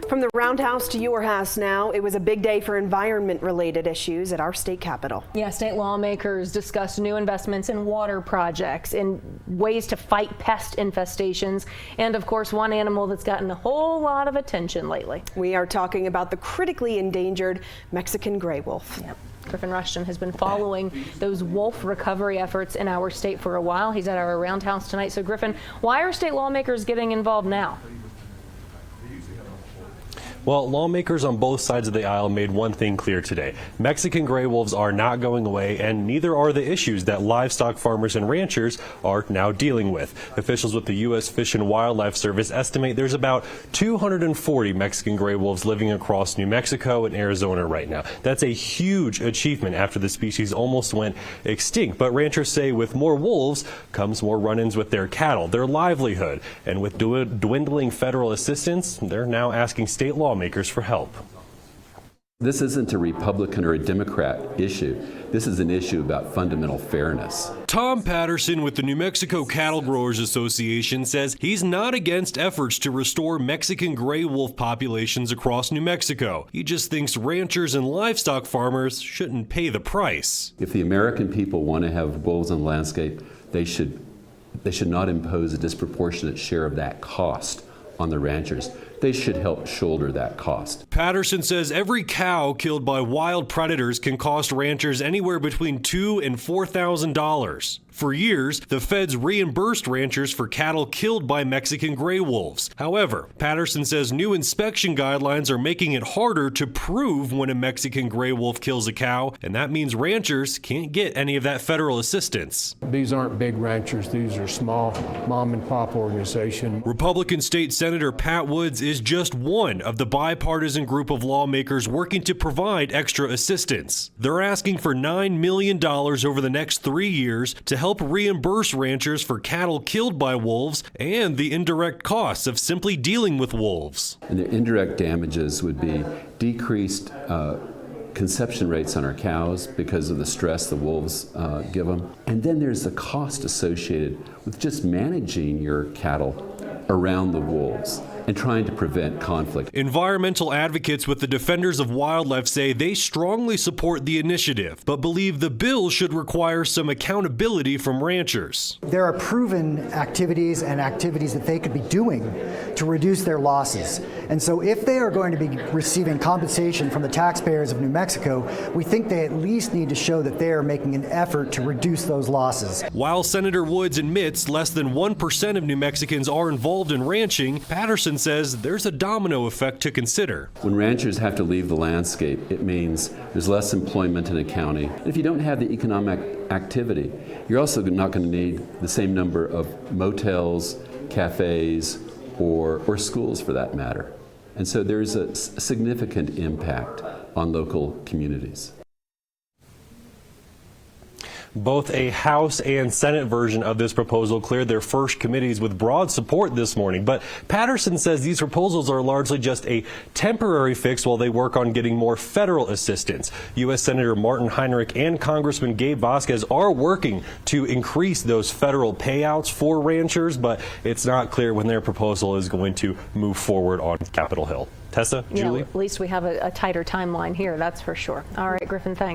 From the roundhouse to your house now, it was a big day for environment-related issues at our state capitol. Yeah, state lawmakers discussed new investments in water projects and ways to fight pest infestations. And of course, one animal that's gotten a whole lot of attention lately. We are talking about the critically endangered Mexican gray wolf. Yep. Griffin Rushton has been following those wolf recovery efforts in our state for a while. He's at our roundhouse tonight. So Griffin, why are state lawmakers getting involved now? Well, lawmakers on both sides of the aisle made one thing clear today. Mexican gray wolves are not going away, and neither are the issues that livestock farmers and ranchers are now dealing with. Officials with the U.S. Fish and Wildlife Service estimate there's about 240 Mexican gray wolves living across New Mexico and Arizona right now. That's a huge achievement after the species almost went extinct. But ranchers say with more wolves comes more run-ins with their cattle, their livelihood. And with dwindling federal assistance, they're now asking state lawmakers for help. This isn't a Republican or a Democrat issue. This is an issue about fundamental fairness. Tom Patterson with the New Mexico Cattle Growers Association says he's not against efforts to restore Mexican gray wolf populations across New Mexico. He just thinks ranchers and livestock farmers shouldn't pay the price. If the American people want to have wolves on the landscape, they should not impose a disproportionate share of that cost on the ranchers. They should help shoulder that cost. Patterson says every cow killed by wild predators can cost ranchers anywhere between $2,000 and $4,000. For years, the feds reimbursed ranchers for cattle killed by Mexican gray wolves. However, Patterson says new inspection guidelines are making it harder to prove when a Mexican gray wolf kills a cow, and that means ranchers can't get any of that federal assistance. These aren't big ranchers. These are small mom and pop organizations. Republican State Senator Pat Woods is just one of the bipartisan group of lawmakers working to provide extra assistance. They're asking for $9 million over the next 3 years to help reimburse ranchers for cattle killed by wolves and the indirect costs of simply dealing with wolves. And the indirect damages would be decreased conception rates on our cows because of the stress the wolves give them. And then there's the cost associated with just managing your cattle around the wolves and trying to prevent conflict. Environmental advocates with the Defenders of Wildlife say they strongly support the initiative, but believe the bill should require some accountability from ranchers. There are proven activities and activities that they could be doing to reduce their losses. And so if they are going to be receiving compensation from the taxpayers of New Mexico, we think they at least need to show that they are making an effort to reduce those losses. While Senator Woods admits less than 1% of New Mexicans are involved in ranching, Patterson says there's a domino effect to consider. When ranchers have to leave the landscape, it means there's less employment in a county. And if you don't have the economic activity, you're also not going to need the same number of motels, cafes, or schools for that matter. And so there's a significant impact on local communities. Both a House and Senate version of this proposal cleared their first committees with broad support this morning. But Patterson says these proposals are largely just a temporary fix while they work on getting more federal assistance. U.S. Senator Martin Heinrich and Congressman Gabe Vasquez are working to increase those federal payouts for ranchers, but it's not clear when their proposal is going to move forward on Capitol Hill. Tessa, Julie? Yeah, at least we have a tighter timeline here, that's for sure. All right, Griffin, thanks.